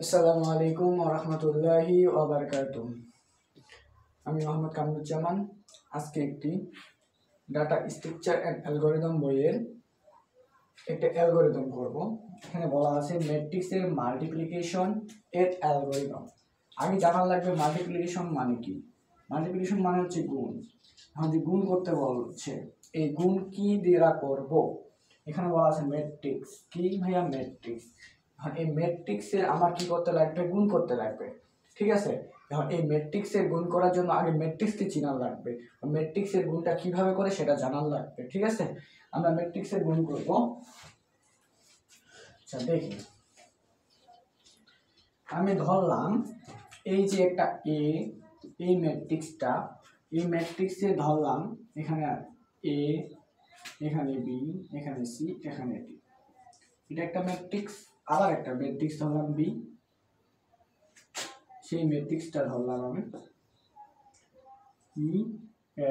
আসসালামু আলাইকুম ওয়া রাহমাতুল্লাহি ওয়া বারাকাতুহু। আমি মোহাম্মদ কামরুজ্জামান। আজকে একটি ডাটা স্ট্রাকচার এন্ড অ্যালগরিদম বইয়ের একটা অ্যালগরিদম করব। এখানে বলা আছে ম্যাট্রিক্সের মাল্টিপ্লিকেশন এর অ্যালগরিদম। আগে জানা লাগবে মাল্টিপ্লিকেশন মানে কি। মাল্টিপ্লিকেশন মানে হচ্ছে গুণ। এখন যে গুণ করতে বলছে, এই গুণ কি দ্বারা করব। এখানে বলা আছে ম্যাট্রিক্স। কি ভাইয়া? ম্যাট্রিক্স। এখন এই ম্যাট্রিক্সের আমার কি করতে লাগবে? গুণ করতে লাগবে। ঠিক আছে। এখন এই ম্যাট্রিক্সের গুণ করার জন্য আগে ম্যাট্রিক্সকে চেনা লাগবে। ম্যাট্রিক্সের গুণটা কিভাবে করে সেটা জানার লাগবে। ঠিক আছে, আমরা ম্যাট্রিক্সের গুণ করব। আচ্ছা দেখি, আমি ধরলাম এই যে একটা এ, এই ম্যাট্রিক্সটা, এই ম্যাট্রিক্সে ধরলাম এখানে এ, এখানে বি, এখানে সি, এখানে ডি। এটা একটা ম্যাট্রিক্স। আবার একটা ম্যাট্রিক্স ধরলাম বি, সেই ম্যাট্রিক্সটা ধরলাম আমি ই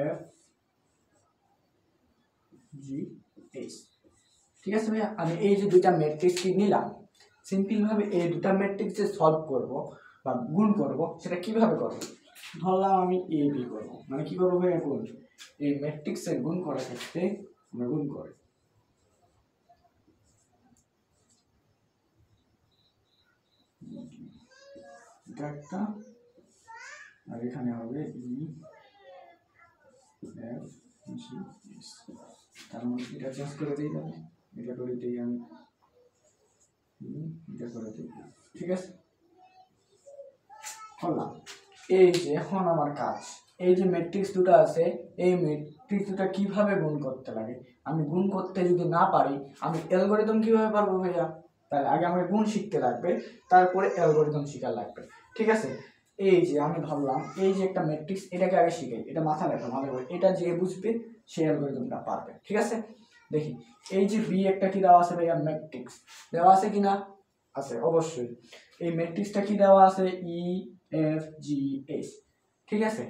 এফ জি এইচ। ঠিক আছে ভাইয়া, আমি এই যে দুইটা ম্যাট্রিক্স নিলাম, সিম্পল ভাবে এই দুটা ম্যাট্রিক্স যে সলভ করব বা গুণ করব, সেটা কিভাবে করব? ধরলাম আমি এ বি করব, মানে কি করবো ভাইয়া? গুণ। এই ম্যাট্রিক্সের গুণ করার ক্ষেত্রে আমরা গুণ করি। এটা একটা, আর এখানে হবে ই এফ জি এস। তার মানে এটা চেঞ্জ করে দিই, যাবে এটা করে দিই আমি, এটা করে দিই। ঠিক আছে, করলাম। এই যে এখন আমার কাজ, এই যে ম্যাট্রিক্স দুটো আছে, এই ম্যাট্রিক্স দুটো কিভাবে গুণ করতে লাগে। আমি গুণ করতে যদি না পারি, আমি অ্যালগরিদম কিভাবে পারবো ভাইয়া? তাহলে আগে আমাকে গুণ শিখতে লাগবে, তারপরে অ্যালগরিদম শেখা লাগবে। ঠিক আছে, এই যে আমি ধরলাম এই যে একটা ম্যাট্রিক্স, এটাকে আগে শিখাই, এটা মাথা রাখো ভালো করে, এটা যে বুঝবে সে অ্যালগরিদমটা পারবে। ঠিক আছে, দেখি এই যে বি একটা কি দেওয়া আছে ভাইয়া? ম্যাট্রিক্স দেওয়া আছে কিনা? আছে, অবশ্যই। এই ম্যাট্রিক্সটা কি দেওয়া আছে? E F G H. ঠিক আছে,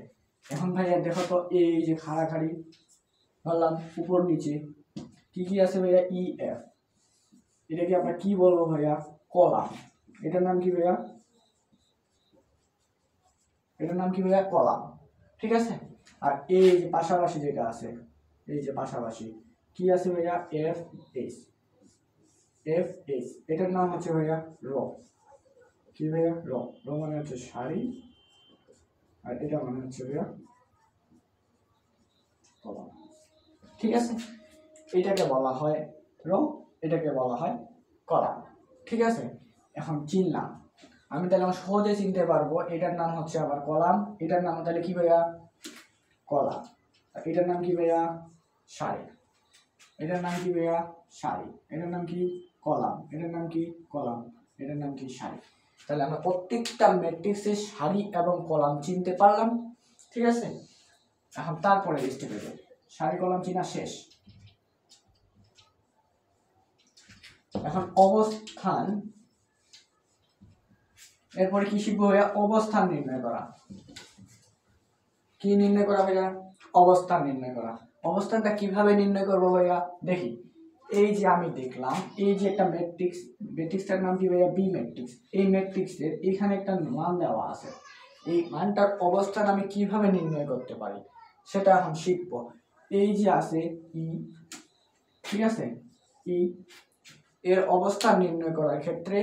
এখন ভাইয়া দেখো তো, এই যে খাড়াখাড়ি ধরলাম উপর নিচে কি কি আছে ভাইয়া? E F. এটাকে আমরা কি বলবো ভাইয়া? কলাম। এটার নাম কি ভাইয়া? এটার নাম কি ভাইয়া? কলাম। ঠিক আছে, আর এই যে পাশাপাশি যেটা আছে, এই যে পাশাপাশি কি আছে ভাইয়া? F H. এফ এইচ এটার নাম হচ্ছে ভাইয়া র। কি ভাইয়া? র। র মানে হচ্ছে সারি, আর এটা মানে হচ্ছে ভাইয়া কলাম। ঠিক আছে, এটাকে বলা হয় রো, এটাকে বলা হয় কলাম। ঠিক আছে, এখন চিনলাম আমি, তাহলে আমার সহজে চিনতে পারবো এটার নাম হচ্ছে আবার কলাম, এটার নাম তাহলে কি ভাইয়া? কলাম। আর এটার নাম কি ভাইয়া? সারি। এটার নাম কি ভাইয়া? সারি। এটার নাম কি? কলাম। এটার নাম কি? কলাম। এটার নাম কি? সারি। তাহলে আমরা প্রত্যেকটা ম্যাট্রিক্সের সারি এবং কলাম চিনতে পারলাম। ঠিক আছে, এখন তারপরে স্টেপে যাই। সারি কলাম চিনা শেষ, এখন অবস্থান। এরপরে কি শিখবো ভাইয়া? অবস্থান নির্ণয় করা। কি নির্ণয় করা ভাইয়া? অবস্থান নির্ণয় করা। অবস্থানটা কিভাবে নির্ণয় করবো ভাইয়া? দেখি, এই যে আমি দেখলাম এই যে একটা ম্যাট্রিক্স, ম্যাট্রিক্সটার নাম কি ভাইয়া? B matrix. এই ম্যাট্রিক্সের এখানে একটা মান দেওয়া আছে, এই মানটার অবস্থান আমি কিভাবে নির্ণয় করতে পারি সেটা এখন শিখবো। এই যে আছে ই, ঠিক আছে, ই এর অবস্থান নির্ণয় করার ক্ষেত্রে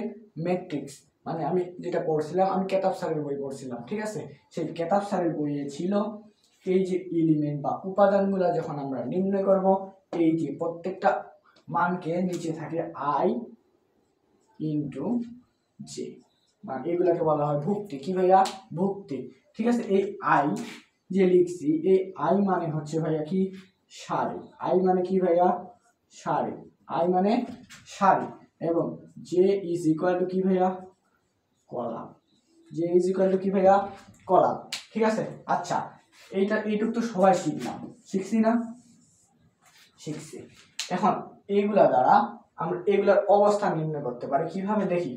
ম্যাট্রিক্স, মানে আমি যেটা পড়ছিলাম, আমি কেতাব স্যারের বই পড়ছিলাম। ঠিক আছে, সেই কেতাব স্যারের বইয়ে ছিল এই যে এলিমেন্ট বা উপাদানগুলো যখন আমরা নির্ণয় করব, এই যে প্রত্যেকটা মানকে নিচে থাকে আই ইন্টু জে, মানে এগুলাকে বলা হয় ভুক্তি। কি ভাইয়া? ভুক্তি। ঠিক আছে, এই আই যে লিখছি, এই আই মানে হচ্ছে ভাইয়া কি? সারি। আই মানে কি ভাইয়া? সারি। আই মানে সারি, এবং জে ইজ ইকুয়াল টু কি ভাইয়া? Column. J is equal two কি ভাইয়া? কলাম। ঠিক আছে, আচ্ছা এইটুক তো সবাই শিখলাম, শিখছি না? শিখছি। এখন এইগুলা দ্বারা আমরা এগুলার অবস্থান নির্ণয় করতে পারি কিভাবে? দেখি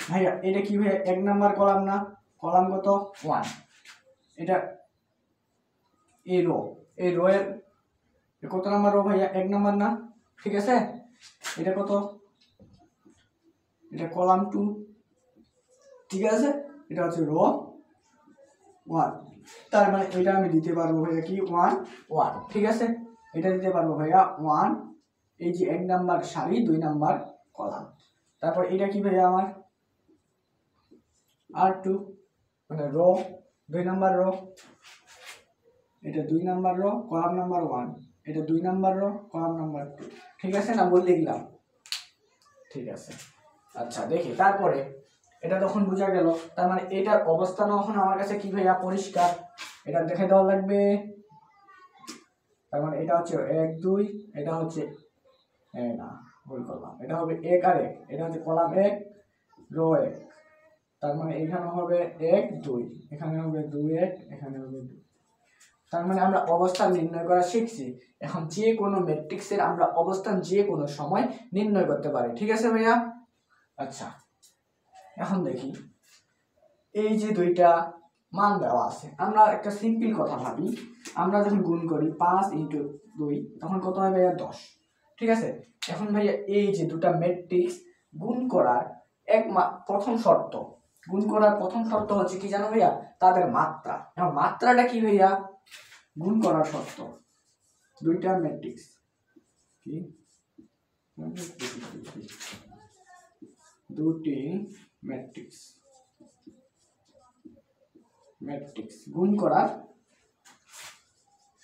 ভাইয়া, এটা কি ভাইয়া? এক নাম্বার কলাম না? কলাম কত? 1। এটা এই রো, এই রো এর কত নাম্বার রো ভাইয়া? 1 নাম্বার না? ঠিক আছে, এটা কত? এটা কলাম 2, ঠিক আছে, এটা হচ্ছে রো 1। তার মানে এটা আমি দিতে পারবো ভাইয়া কি 1 1, ঠিক আছে, এটা দিতে পারবো ভাইয়া 1, এই যে 1 নাম্বার সারি 2 নাম্বার কলাম। তারপর এটা কি ভাইয়া আমার R2 মানে রো 2 নাম্বার রো, এটা 2 নাম্বার রো কলাম নাম্বার 1, এটা 2 নাম্বার রো কলাম নাম্বার 2, ঠিক আছে না, বল লিখলাম, ঠিক আছে। আচ্ছা দেখি তারপরে এটা তখন বোঝা গেল, তার মানে এটার অবস্থান এখন আমার কাছে কি ভাইয়া পরিষ্কার, এটা দেখে দেওয়া লাগবে। তার মানে এটা হচ্ছে 1 2, এটা হচ্ছে না ভুল করলাম, এটা হবে 1 আর 1, এটা হচ্ছে কলাম 1 রো 1, তার মানে এখানে হবে 1 2, এখানে হবে 2 1, এখানে হবে 2। তার মানে আমরা অবস্থান নির্ণয় করা শিখছি। এখন যে কোনো ম্যাট্রিক্সের আমরা অবস্থান যে কোনো সময় নির্ণয় করতে পারি, ঠিক আছে ভাইয়া। আচ্ছা এখন দেখি এই যে দুইটা মান দেওয়া আছে, আমরা একটা সিম্পল কথা ভাবি, আমরা যখন গুণ করি 5 × 2 তখন কত হয় ভাইয়া 10, ঠিক আছে। এখন ভাইয়া এই যে দুটা ম্যাট্রিক্স গুণ করার প্রথম শর্ত, গুণ করার প্রথম শর্ত হচ্ছে কি জানো ভাইয়া, তাদের মাত্রা। এখন মাত্রাটা কি ভাইয়া, গুণ করার শর্ত, দুইটা ম্যাট্রিক্স কি দুটি ম্যাট্রিক্স গুণ করার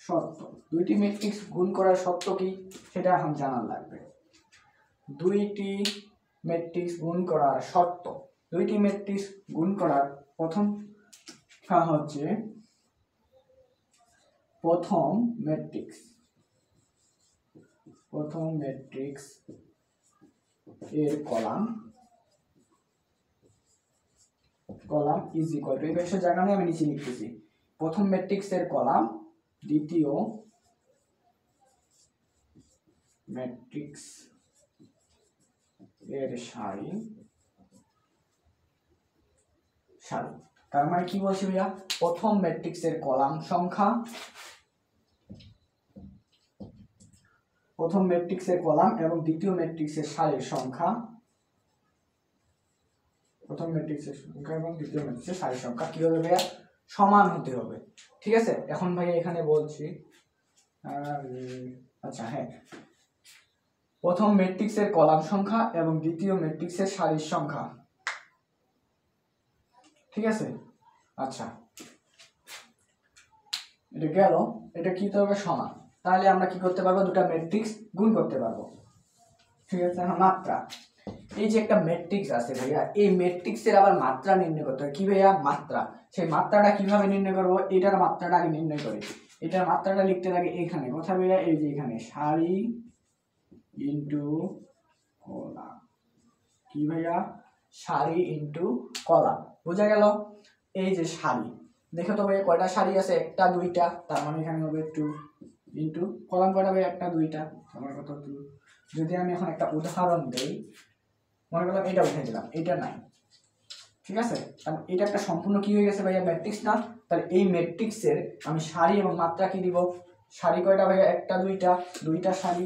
শর্ত, দুইটি ম্যাট্রিক্স গুণ করার শর্ত কি সেটা এখন জানার লাগবে। দুইটি ম্যাট্রিক্স গুণ করার শর্ত, দুইটি ম্যাট্রিক্স গুণ করার প্রথম হচ্ছে প্রথম ম্যাট্রিক্স এর কলাম ইজ ইকুয়াল টু, এই বিষয় জায়গা নিয়ে আমি নিচে লিখতেছি, প্রথম ম্যাট্রিক্স এর কলাম দ্বিতীয় ম্যাট্রিক্স এর সারি। তার মানে কি বলছি ভাইয়া, প্রথম ম্যাট্রিক্স এর কলাম সংখ্যা, প্রথম ম্যাট্রিক্স এর কলাম এবং দ্বিতীয় ম্যাট্রিক্স এর সারির সংখ্যা, প্রথম ম্যাট্রিক্সের সংখ্যা এবং দ্বিতীয় ম্যাট্রিক্সের সারির সংখ্যা কি হবে ভাইয়া, সমান হতে হবে, ঠিক আছে। এখন ভাইয়া এখানে বলছি আচ্ছা হ্যাঁ, প্রথম ম্যাট্রিক্সের কলাম সংখ্যা এবং দ্বিতীয় ম্যাট্রিক্সের সারির সংখ্যা, ঠিক আছে। আচ্ছা এটা গেল, এটা কি হবে সমান, তাহলে আমরা কি করতে পারবো, দুটো ম্যাট্রিক্স গুণ করতে পারবো, ঠিক আছে। মাত্রা, এই যে একটা ম্যাট্রিক্স আছে ভাইয়া, এই ম্যাট্রিক্সের আবার মাত্রা নির্ণয় করতে হয়, কি ভাইয়া মাত্রা, সেই মাত্রাটা কিভাবে নির্ণয় করবো, এটার মাত্রাটা আগে নির্ণয় করি, এটার মাত্রাটা লিখতে লাগে এখানে, কথা ভাইয়া এই যে এখানে সারি ইনটু কলাম, কি ভাইয়া সারি ইনটু কলাম, বোঝা গেল। এই যে সারি, দেখো তো ভাইয়া কয়টা সারি আছে, একটা দুইটা, তার মানে এখানে হবে 2 ইনটু কলাম কয়টা ভাইয়া, একটা দুইটা, আমার কত 2। যদি আমি এখন একটা উদাহরণ দেই, মনে করলাম এটা উঠে দিলাম, এটা নাই, ঠিক আছে, তাহলে এটা একটা সম্পূর্ণ কি হয়ে গেছে ভাইয়া ম্যাট্রিক্স না, তাহলে এই ম্যাট্রিক্সের আমি সারি এবং মাত্রা কি দিব, সারি কয়টা ভাইয়া, একটা দুইটা সারি,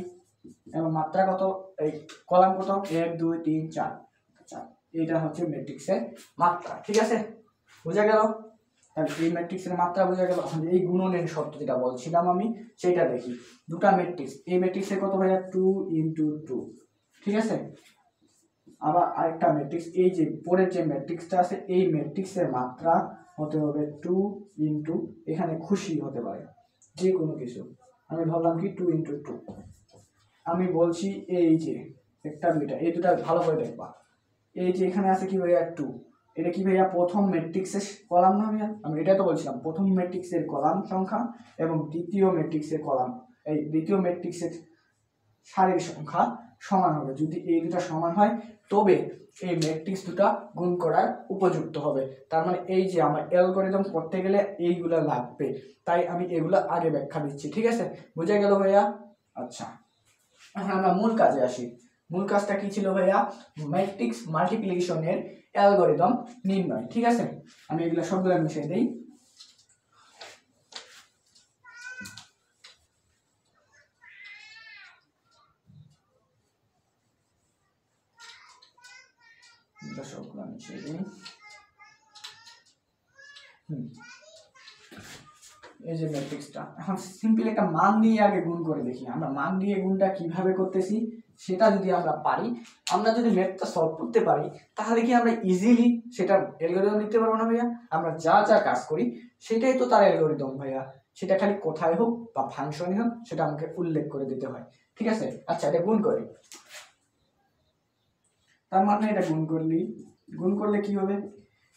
এবং মাত্রা কত, এই কলাম কত 1 2 3 4, আচ্ছা এটা হচ্ছে ম্যাট্রিক্সের মাত্রা, ঠিক আছে, বোঝা গেল। তাহলে এই ম্যাট্রিক্সের মাত্রা বোঝা গেল। এই গুণনের শর্ত যেটা বলছিলাম আমি সেটা দেখি, দুটা ম্যাট্রিক্স, এই ম্যাট্রিক্সের কত ভাইয়া 2 × 2, ঠিক আছে। আবার আরেকটা ম্যাট্রিক্স, এই যে পরের যে ম্যাট্রিক্সটা আছে, এই ম্যাট্রিক্সের মাত্রা হতে হবে 2 × এখানে খুশি হতে পারে যে কোনো কিছু, আমি ধরলাম কি 2 × 2, আমি বলছি এই যে একটা দুইটা, এই দুটা ভালো করে দেখবা, এই যে এখানে আছে কি ভাইয়া 2, এটা কি ভাইয়া প্রথম ম্যাট্রিক্সের কলাম না ভাইয়া, আমি এটা তো বলছিলাম প্রথম ম্যাট্রিক্সের কলাম সংখ্যা এবং দ্বিতীয় ম্যাট্রিক্সের কলাম, এই দ্বিতীয় ম্যাট্রিক্সের সারির সংখ্যা সমান হবে, যদি এই দুটা সমান হয় তবে এই ম্যাট্রিক্স দুটা গুণ করার উপযুক্ত হবে। তার মানে এই যে আমার অ্যালগরিদম করতে গেলে এইগুলা লাগবে, তাই আমি এগুলো আগে ব্যাখ্যা দিচ্ছি, ঠিক আছে, বুঝা গেল ভাইয়া। আচ্ছা এখন আমরা মূল কাজে আসি, মূল কাজটা কি ছিল ভাইয়া, ম্যাট্রিক্স মাল্টিপ্লিকেশনের অ্যালগরিদম নির্ণয়, ঠিক আছে। আমি এগুলো সবগুলো মিশিয়ে দেই, সবগুলো মিশিয়ে দিই। এই যে ম্যাট্রিক্সটা, এখন সিম্পল একটা মান দিয়ে আগে গুণ করে দেখি আমরা মান দিয়ে গুণটা কিভাবে করতেছি সেটা যদি আমরা পারি, আমরা যদি ম্যাথটা সলভ করতে পারি তাহলে কি আমরা ইজিলি সেটা অ্যালগরিদম লিখতে পারবো না ভাইয়া? আমরা যা যা কাজ করি সেটাই তো তার অ্যালগরিদম ভাইয়া, সেটা খালি কোথায় হোক বা ফাংশনে হোক সেটা আমাকে উল্লেখ করে দিতে হয়, ঠিক আছে? আচ্ছা এটা গুণ করি, তার মানে এটা গুণ করলে কি হবে?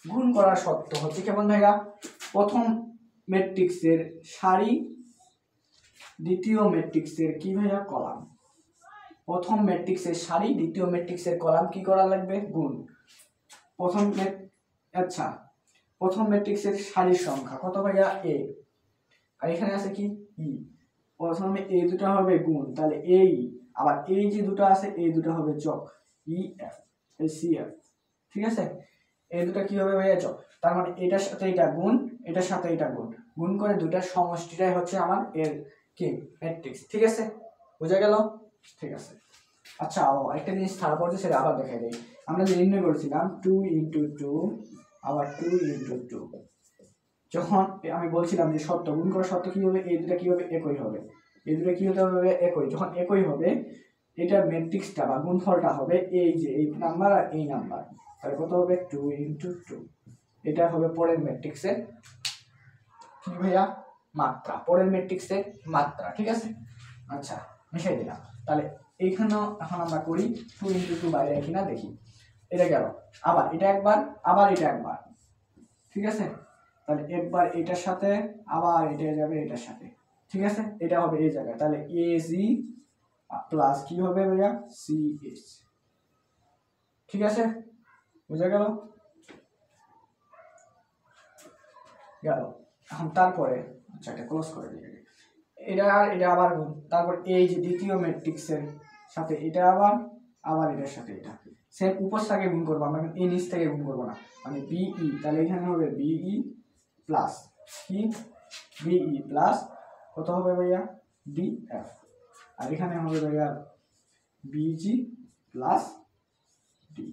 গুণ করার শর্ত হচ্ছে কেমন ভাইয়া? প্রথম ম্যাট্রিক্সের সারি, দ্বিতীয় ম্যাট্রিক্সের কি ভাইয়া কলাম। প্রথম ম্যাট্রিক্সের সারি, দ্বিতীয় ম্যাট্রিক্সের কলাম কি করা লাগবে? গুণ। আচ্ছা প্রথম ম্যাট্রিক্সের সারির সংখ্যা কত ভাইয়া? এ, আর এখানে আছে কি ই। প্রথমে এই দুটো হবে গুণ, তাহলে এই, আবার এই যে দুটো আছে এই দুটো হবে যোগ, ই এফ এই সি এফ, ঠিক আছে? এই দুটো কি হবে ভাইয়া? যোগ। তার মানে এটার সাথে এটা গুণ, এটার সাথে এটা গুণ, গুণ করে দুটার সমষ্টিটাই হচ্ছে আমার এর কি ম্যাট্রিক্স, ঠিক আছে? বোঝা গেল? ঠিক আছে। আচ্ছা একটা জিনিস ছাড়া পড়ছে সেটা আবার দেখাই দেই। আমরা যে নির্ণয় করেছিলাম 2 × 2 আবার 2 × 2, যখন আমি বলছিলাম যে শর্ত গুণ করার শর্ত কি হবে? এই দুটো কি হবে? একই হবে। এই দুটো কি হতে হবে? একই। যখন একই হবে এটার ম্যাট্রিক্সটা বা গুণফলটা হবে এই যে এই নাম্বার আর এই নাম্বার, তাহলে কত হবে? 2 × 2। এটা হবে পরের ম্যাট্রিক্সের কি ভাইয়া? মাত্রা, পরের ম্যাট্রিক্সের মাত্রা, ঠিক আছে? আচ্ছা মিশাই দিলাম। তাহলে এইখানেও এখন আমরা করি 2 × 2 বাইরে কিনা দেখি। এটা গেল, আবার এটা একবার, আবার এটা একবার, ঠিক আছে? তাহলে একবার এটার সাথে, আবার এটা যাবে এটার সাথে, ঠিক আছে? এটা হবে এই জায়গায়, তাহলে এ জি প্লাস কি হবে ভাইয়া? সি এইচ, ঠিক আছে? বুঝা গেল? গেল। এখন তারপরে আচ্ছা এটা ক্লোজ করে দিই, এটা এটা আবার গুণ, তারপর এই যে দ্বিতীয় ম্যাট্রিক্সের সাথে এটা আবার, আবার এটার সাথে এটা সেম উপর থেকে গুণ করবো আমরা, এই নিচ থেকে গুণ করবো না, মানে বিই, তাহলে এখানে হবে বিই প্লাস কি? বিই প্লাস কত হবে ভাইয়া? ডিএফ, আর এখানে হবে ভাইয়া বিজি প্লাস ডি।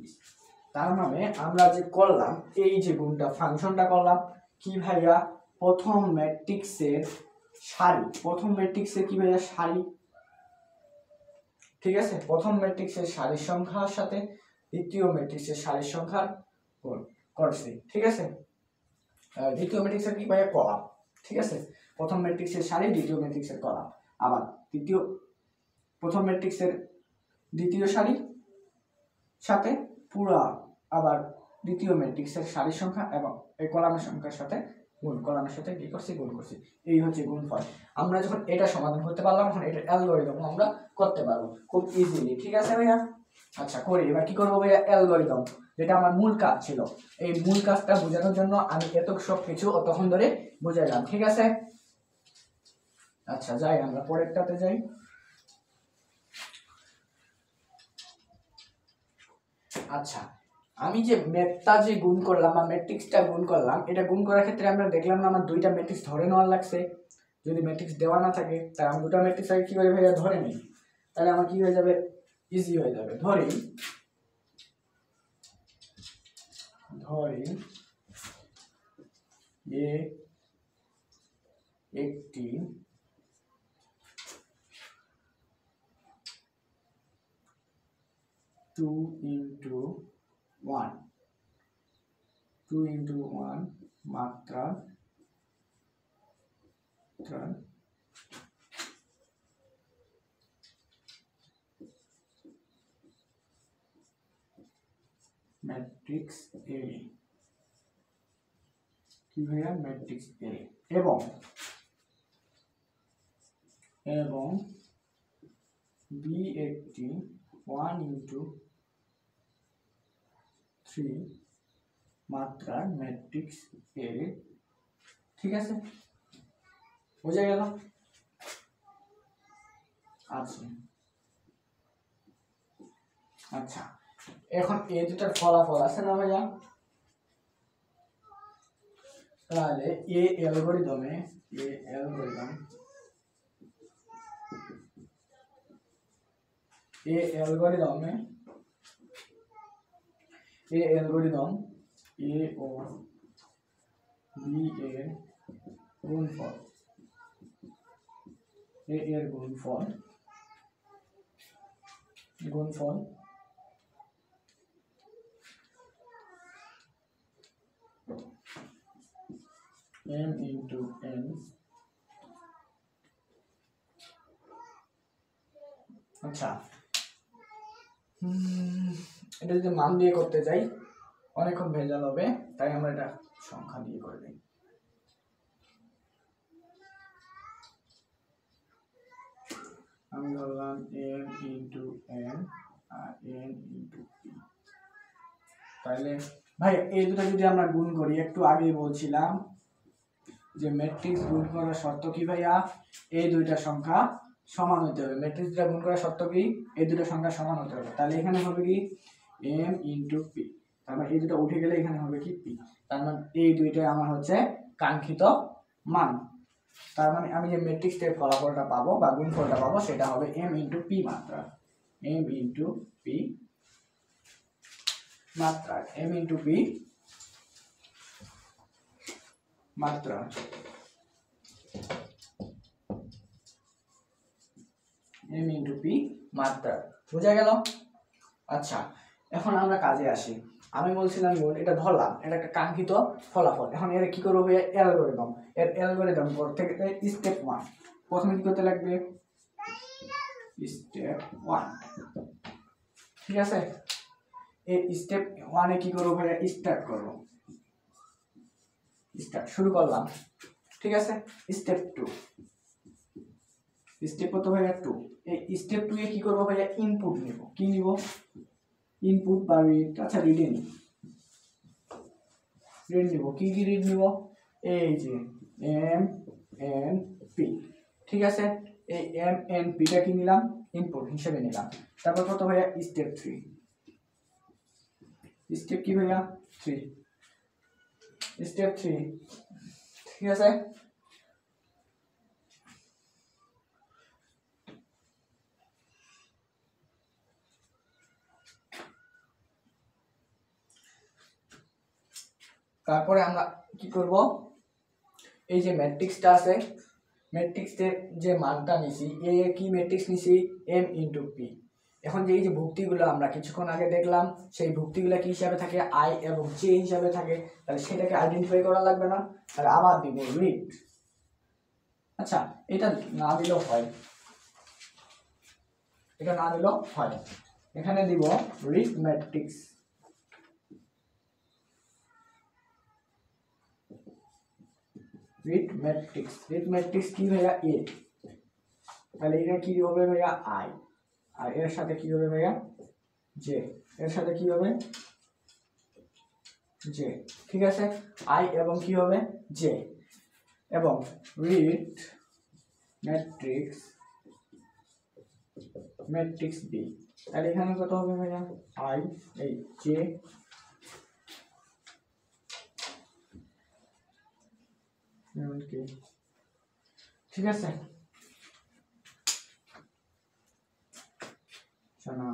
তার মানে আমরা যে করলাম এই যে গুণটা ফাংশনটা করলাম কি ভাইয়া? প্রথম ম্যাট্রিক্সের সারি, প্রথম ম্যাট্রিক্সের কি ভাইয়া? সারি, ঠিক আছে? প্রথম ম্যাট্রিক্সের সারির সংখ্যার সাথে দ্বিতীয় ম্যাট্রিক্সের সারির সংখ্যার গুণ করছি, ঠিক আছে? দ্বিতীয় ম্যাট্রিক্সের কি ভাইয়া? কলাম, ঠিক আছে? প্রথম ম্যাট্রিক্সের সারি, দ্বিতীয় ম্যাট্রিক্সের কলাম, আবার প্রথম ম্যাট্রিক্সের দ্বিতীয় সারি সাথে পুরা, আবার দ্বিতীয় ম্যাট্রিক্সের সারির সংখ্যা এবং এই কলামের সংখ্যার সাথে গুণ, কলামের সাথে কি করছি? গুণ করছি। এই হচ্ছে গুণফল। আমরা যখন এটা সমাধান করতে পারলাম তখন এটার অ্যালগরিদম আমরা করতে পারবো খুব ইজিলি, ঠিক আছে ভাইয়া? আচ্ছা করি, এবার কি করবো ভাইয়া? অ্যালগরিদম, যেটা আমার মূল কাজ ছিল, এই মূল কাজটা বোঝানোর জন্য আমি এত সব কিছু তখন ধরে বুঝাইলাম, ঠিক আছে? আচ্ছা যাই আমরা পরেরটাতে যাই। আচ্ছা আমি যে ম্যাথটা যে গুণ করলাম বা ম্যাট্রিক্সটা গুণ করলাম, এটা গুণ করার ক্ষেত্রে আমরা দেখলাম না আমার দুইটা ম্যাট্রিক্স ধরে নেওয়ার লাগছে। যদি ম্যাট্রিক্স দেওয়া না থাকে তাহলে আমি দুটো ম্যাট্রিক্স আগে কি করে ভাইয়া ধরে নিই, তাহলে আমার কি হয়ে যাবে? ইজি হয়ে যাবে। ধরি এ একটি টু ইন্টু ওয়ান মাত্রা ম্যাট্রিক্স এ, কি ভাইয়া? ম্যাট্রিক্স এ, এবং বি একটি 1 × 3 মাত্রার ম্যাট্রিক্স এ, ঠিক আছে? বোঝা গেল? আচ্ছা এখন এই দুটার ফলাফল আছে না ভাইয়া? তাহলে এ অ্যালগরিদমে এ ও বি এর গুণফল, এ এর গুণফল m ইন্টু n, আচ্ছা এটা যদি মান দিয়ে করতে যাই অনেকক্ষণ ভেজাল হবে, তাই আমরা এটা সংখ্যা দিয়ে করে দিই। আমি ধরলাম m ইন্টু n আর n ইন্টু p। তাহলে ভাই এই দুটো যদি আমরা গুণ করি, একটু আগেই বলছিলাম যে ম্যাট্রিক্স গুণ করার শর্ত কি ভাইয়া, এই দুইটা সংখ্যা সমান হতে হবে। ম্যাট্রিক্স দুটো গুণ করার শর্ত কি, এই দুটো সংখ্যা সমান হতে হবে। তাহলে এখানে হবে কি m ইন্টু p, তার মানে এই দুটো উঠে গেলে এখানে হবে কি p, তার মানে এই দুইটাই আমার হচ্ছে কাঙ্ক্ষিত মান। তার মানে আমি যে ম্যাট্রিক্সের ফলাফলটা পাবো বা গুণফলটা পাবো সেটা হবে m ইন্টু p মাত্রা, m ইন্টু p মাত্রা, m ইন্টু p মাত্রা। m ইন্টু p মাত্রা, বোঝা গেল? আচ্ছা এখন আমরা কাজে আসি। আমি বলছিলাম এটা ধরলাম, এটা একটা কাঙ্ক্ষিত ফলাফল। এখন এর কি করবো ভাইয়া, অ্যালগরিদম। এর অ্যালগরিদম করতে গেলে স্টেপ 1, প্রথমে কি করতে লাগবে, স্টেপ 1, ঠিক আছে? এই স্টেপ 1 এ কি করবো ভাইয়া, স্টার্ট করবো, স্টার্ট শুরু করলাম, ঠিক আছে? স্টেপ 2, স্টেপ কত ভাইয়া 2। এই স্টেপ 2 এ কি করবো ভাইয়া, ইনপুট নিব। কি নিব, ইনপুট বা রিড। আচ্ছা রিডে নিব, রিড নিব। কি কি রিড নিব, এই যে m n p, ঠিক আছে? এই m n p টা কি নিলাম, ইনপুট হিসেবে নিলাম। তারপর কত ভাইয়া, স্টেপ 3, স্টেপ কি ভাইয়া 3, স্টেপ 3, ঠিক আছে? তারপরে আমরা কি করব, এই যে ম্যাট্রিক্সটা আছে, ম্যাট্রিক্সের যে মানটা নিছি, এ কি ম্যাট্রিক্স নিছি, m ইন্টু p। এখন যে এই যে ভুক্তিগুলো আমরা কিছুক্ষণ আগে দেখলাম, সেই ভুক্তিগুলো কি হিসাবে থাকে, i এবং j হিসাবে থাকে। তাহলে সেটাকে আইডেন্টিফাই করা লাগবে না? তাহলে আবার দিব রিড। আচ্ছা এটা না দিলেও হয়, এটা না দিলেও হয়। এখানে দিব read matrix, read matrix. Read matrix কি ভাইয়া, a। তাহলে এটা কি হবে ভাইয়া, i, আর এর সাথে কি হবে ভাইয়া, j, এর সাথে কি হবে, j, ঠিক আছে? i এবং কি হবে, j। এবং রিড ম্যাট্রিক্স, ম্যাট্রিক্স b। তাহলে এখানে কত হবে ভাইয়া, i, এই j, ঠিক আছে? না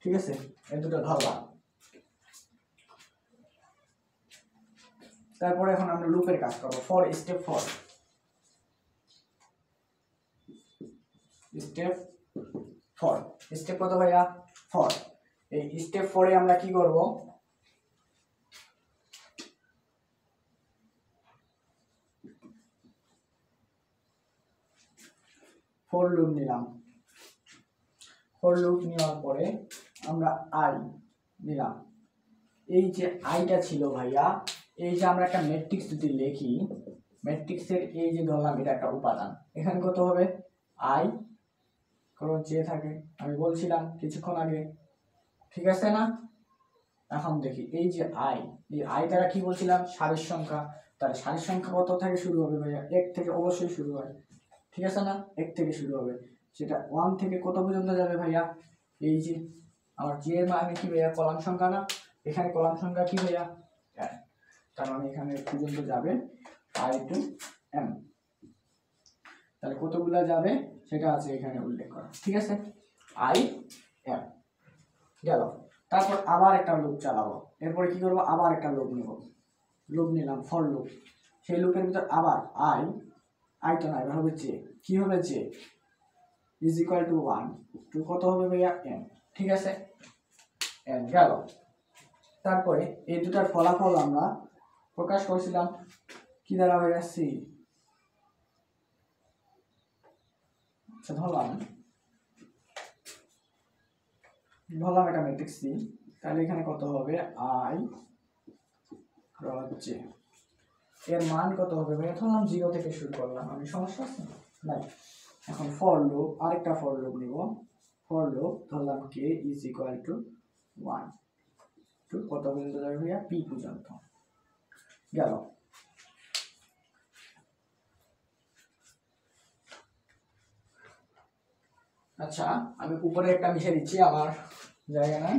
ঠিক আছে, এই দুটো ধরলাম। তারপরে এখন আমরা লুপের কাজ করব, ফর স্টেপ 4, স্টেপ 4, স্টেপ কত ভাইয়া 4। এই স্টেপ 4 এ আমরা কি করব, ফর লুপ নিলাম। ফর লুপ নেওয়ার পরে আমরা i নিলাম। এই যে আইটা ছিল ভাইয়া, এই যে আমরা একটা ম্যাট্রিক্স যদি লিখি, ম্যাট্রিক্সের এই যে ধরলাম এটা একটা উপাদান, এখানে কত হবে, i কারণ যে থাকে, আমি বলছিলাম কিছুক্ষণ আগে, ঠিক আছে না? এখন দেখি এই যে i, এই i দ্বারা কি বলছিলাম, সারির সংখ্যা। তাহলে সারির সংখ্যা কত থেকে শুরু হবে ভাইয়া, 1 থেকে অবশ্যই শুরু হয়, ঠিক আছে না? 1 থেকে শুরু হবে, সেটা 1 থেকে কত পর্যন্ত যাবে ভাইয়া, এই যে আমার যে মানে কি ভাইয়া, কলাম সংখ্যা না, এখানে কলাম সংখ্যা কি ভাইয়া, তার মানে এখানে পর্যন্ত যাবে i to m। তাহলে কতগুলা যাবে সেটা আছে এখানে উল্লেখ করা, ঠিক আছে? আই এম গেল। তারপর আবার একটা লুপ চালাবো, এরপরে কি করবো, আবার একটা লুপ নিব, লুপ নিলাম ফর লুপ, সেই লুপের ভিতর আবার আই তো না, এবার হবে জে, কি হবে J is equal to 1 to কত হবে ভাইয়া এম, ঠিক আছে এম গেল। তারপরে এই দুটার ফলাফল আমরা প্রকাশ করেছিলাম কি দ্বারা ভাইয়া সি, আচ্ছা ধরলাম একটা ম্যাট্রিক্স সি, তাহলে এখানে কত হবে আই ক্রস জে, এর মান কত হবে ভাইয়া, ধরলাম 0 থেকে শুরু করলাম আমি, সমস্যা আছে নাই। এখন ফর লুপ, আরেকটা ফর লুপ নিব, ফর লুপ ধরলাম K is equal to 1 to কত পর্যন্ত যাবে ভাইয়া পি পর্যন্ত গেল। আচ্ছা আমি উপরে একটা মিশে দিচ্ছি, আমার জায়গা নাই।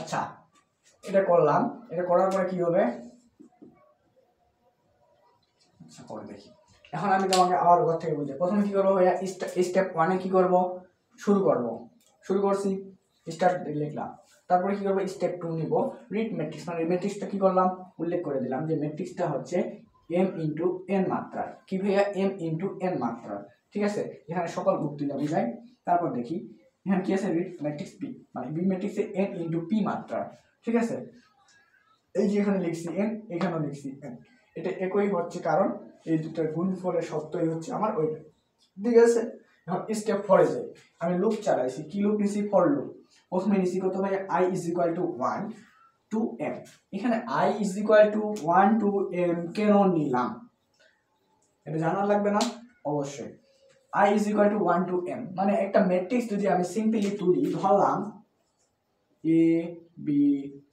আচ্ছা এটা করলাম, এটা করার পরে কি হবে, আচ্ছা পরে দেখি। এখন আমি তোমাকে আবার ঘর থেকে বুঝে প্রথমে কি করবো ভাইয়া, স্টেপ 1 এ কি করব, শুরু করছি, স্টার্ট লিখলাম। তারপরে কি করবো, স্টেপ 2 নিব, রিড ম্যাট্রিক্স, মানে ম্যাট্রিক্সটা কি করলাম, উল্লেখ করে দিলাম যে ম্যাট্রিক্সটা হচ্ছে m ইনটু n মাত্রা, কি ভাইয়া m ইনটু n মাত্রা, ঠিক আছে, এখানে সকল উক্তিটা বুঝাই। তারপর দেখি এখানে কি আছে, রিড ম্যাট্রিক্স p, মানে b ম্যাট্রিক্সে n ইনটু p মাত্রা, ঠিক আছে, এই যে এখানে লিখছি n, এখানেও লিখছি n, এটা একই হচ্ছে কারণ এই দুটার গুণফলের শর্তই হচ্ছে আমার ওইটা, ঠিক আছে। এখন স্টেপ 4 এ যাই, আমি লুপ চালাইছি, কি লুপ নিছি, ফর লুপ। প্রথমে নিছি কত ভাই, i is equal to 1 to m, এখানে i is equal to 1 to m কেন নিলাম এটা জানার লাগবে না, অবশ্যই i is equal to 1 to m, মানে একটা ম্যাট্রিক্স যদি আমি সিম্পলি তুলি, ধরলাম a b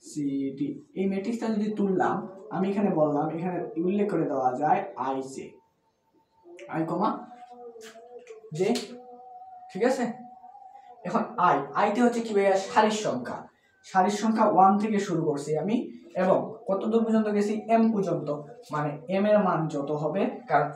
c d, এই ম্যাট্রিক্সটা যদি তুললাম, আমি এখানে বললাম, এখানে উল্লেখ করে দেওয়া যায় i j, i comma j, ঠিক আছে। এখন i তে হচ্ছে কি ভাইয়া, সারির সংখ্যা 1 থেকে শুরু করছি আমি, এবং কত দূর পর্যন্ত গেছি, m পর্যন্ত, মানে m এর মান যত হবে, কারণ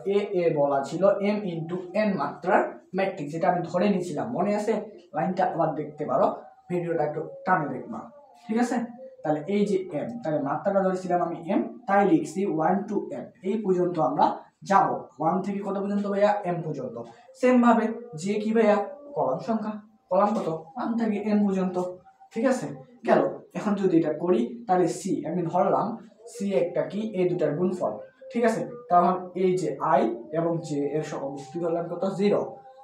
a বলা ছিল m ইনটু n মাত্রার ম্যাট্রিক্স, যেটা আমি ধরে নিয়েছিলাম, মনে আছে, লাইনটা আবার দেখতে পারো, ভিডিওটা একটু টানে দেখবা, ঠিক আছে। তাহলে এই যে m, তাহলে মাত্রাটা ধরেছিলাম আমি m, তাই লিখছি 1 টু m, এই পর্যন্ত আমরা যাব, 1 থেকে কত পর্যন্ত ভাইয়া, m পর্যন্ত। সেম ভাবে যে কি ভাইয়া, কলাম সংখ্যা, কলাম কত, 1 থেকে n পর্যন্ত, ঠিক আছে গেল। এখন যদি এটা করি তাহলে c, আমি ধরলাম c একটা কি, এই দুটার গুণফল, ঠিক আছে, তখন এই যে i এবং j এর সমষ্টি ধরলাম কত, 0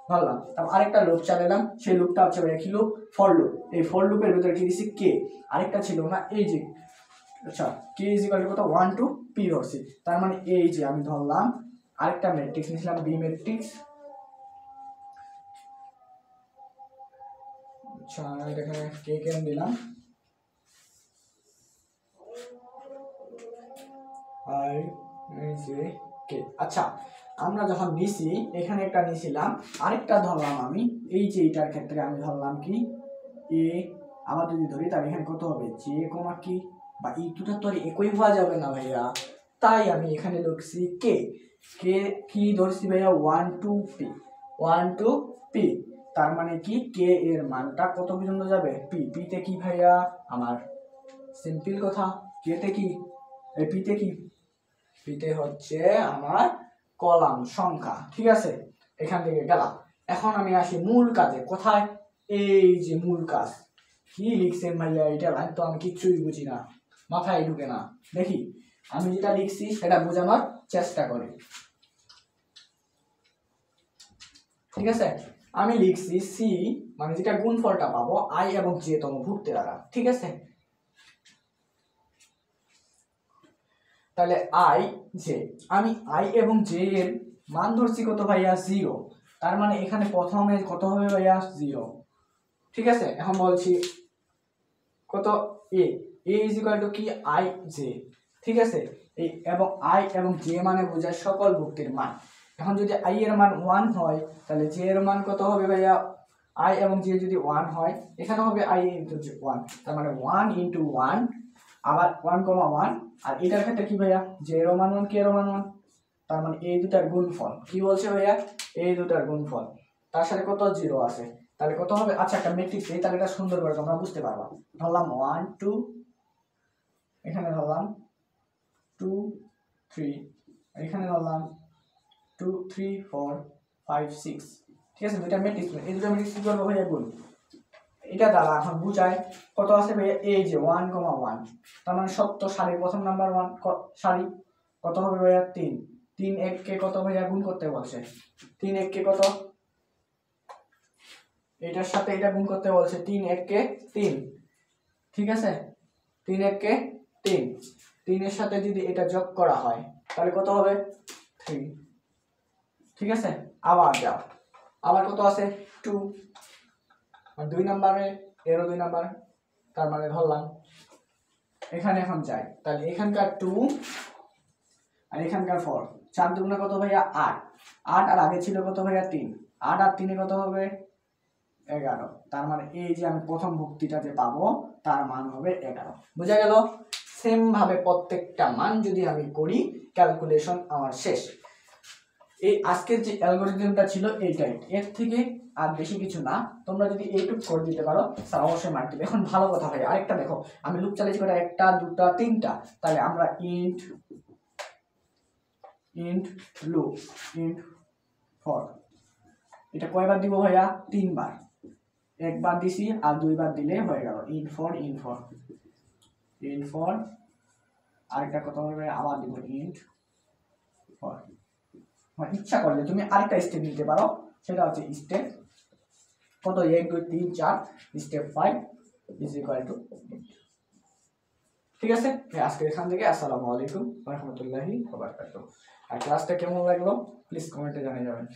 ধরলাম। তারপর আরেকটা লুপ চালালাম, সেই লুপটা হচ্ছে কি লুপ, ফর লুপ, এই ফর লুপের ভিতরে কি দিছি, k, আরেকটা ছিল না এই যে, আচ্ছা k ইজ ইকুয়াল টু কত, 1 টু p ধরছি, তার মানে এই যে আমি ধরলাম আরেকটা ম্যাট্রিক্স নিছিলাম, b ম্যাট্রিক্স, আচ্ছা এখানে k কেন দিলাম, i j k, আচ্ছা আমরা যখন নিছি, এখানে একটা নিছিলাম, আরেকটা ধরলাম আমি, এই যে এটার ক্ষেত্রে আমি ধরলাম কি a, আবার যদি ধরি তাহলে এখানে কত হবে, j কমা কি, বা এই দুটো তো একই হওয়া যাবে না ভাইয়া, তাই আমি এখানে লিখছি k, কি ধরছি ভাইয়া, 1 টু p, 1 টু p, তার মানে কি k এর মানটা কত পর্যন্ত যাবে, p, p তে কি ভাইয়া, আমার সিম্পল কথা, k তে কি, এই p তে কি, p তে হচ্ছে আমার কলাম সংখ্যা, ঠিক আছে, এখান থেকে গেলাম। এখন আমি আসি মূল কাজে, কোথায়, এই যে মূল কাজ, কি লিখছেন ভাইয়া, এটা লাইন তো আমি কিচ্ছুই বুঝি না, মাথায় ঢুকে না, দেখি আমি যেটা লিখছি সেটা বোঝানোর চেষ্টা করি। ঠিক আছে, আমি লিখছি সি মানে যেটা গুণফলটা পাবো আই এবং জে তম ভুক্তি দ্বারা। ঠিক আছে, তাহলে আই জে, আমি আই এবং জে এর মান ধরছি কত ভাইয়া 0, তার মানে এখানে প্রথমে কত হবে ভাইয়া 0। ঠিক আছে, এখন বলছি কত এ ইজ ইকুয়াল টু কি আই জে। ঠিক আছে, এই এবং আই এবং জে মানে বোঝায় সকল ভুক্তির মান। এখন যদি আই এর মান 1 হয় তাহলে জে এর মান কত হবে ভাইয়া, আই এবং জে যদি 1 হয় এখানে হবে আই ইনটু 1, তার মানে 1 ইনটু 1 আবার 1,1, আর এটার ক্ষেত্রে কি ভাইয়া জে এর মান 1 কে এর মান 1, তার মানে এই দুটার গুণফল। কি বলছে ভাইয়া, এই দুটার গুণফল, তার সাথে কত 0 আছে, তাহলে কত হবে। আচ্ছা একটা ম্যাট্রিক্স এই, তাহলে এটা সুন্দর করে তোমরা বুঝতে পারবা। ধরলাম 1 2, এখানে ধরলাম 2 3, এখানে ধরলাম 2 3 4 5 6। ঠিক আছে, দুইটা ম্যাট্রিক্স, এই দুটো ম্যাট্রিক্স কি করবো ভাইয়া গুণ। এটা দ্বারা এখন বুঝায় কত আছে ভাইয়া, এই যে 1,1, তার মানে সত্য সারির প্রথম নাম্বার 1 সারি কত হবে ভাইয়া 3, 3 1 কে কত ভাইয়া গুণ করতে বলছে, 3 1 কে কত, এটার সাথে এটা গুণ করতে বলছে, 3 1 কে 3। ঠিক আছে, 3 1 কে 3, 3 এর সাথে যদি এটা যোগ করা হয় তাহলে কত হবে 3। ঠিক আছে, আবার যাও, আবার কত আছে 2, আর 2 নম্বরে এরও 2 নাম্বার, তার মানে ধরলাম এখানে এখন যাই, তাহলে এখানকার 2 আর এখানকার 4, 4 দুগুণে কত ভাইয়া 8, 8 আর আগে ছিল কত ভাইয়া 3, 8 আর 3 কত হবে 11, তার মানে এই যে আমি প্রথম ভুক্তিটা যে পাবো তার মান হবে 11। বুঝা গেল? সেম ভাবে প্রত্যেকটা মান যদি আমি করি ক্যালকুলেশন আমার শেষ। এই আজকের যে অ্যালগরিদমটা ছিল এইটাই, এর থেকে আর বেশি কিছু না। তোমরা যদি এইটুক করে দিতে পারো স্যার অবশ্যই মার্ক দিবে। এখন ভালো কথা ভাই, আরেকটা দেখো, আমি লুপ চালিয়েছি কটা, 1টা 2টা 3টা, তাহলে আমরা ইন্ট লুপ ইন্ট ফর, এটা কয়বার দিব ভাইয়া 3 বার, একবার দিছি আর 2 বার দিলে হয়ে গেল ইন্ট ফর। আরেকটা কথা হবে আবার দিব ইন্ট ফর। ইচ্ছা করলে তুমি আরেকটা স্টেপ নিতে পারো, সেটা হচ্ছে স্টেপ কত 1 2 3 4, স্টেপ 5 ইজ ইকুয়াল টু। ঠিক আছে, আজকে এখান থেকে আসসালামু আলাইকুম ওয়া রাহমাতুল্লাহি ওয়া বারাকাতুহু। আর ক্লাসটা কেমন লাগলো প্লিজ কমেন্টে জানিয়ে যাবেন।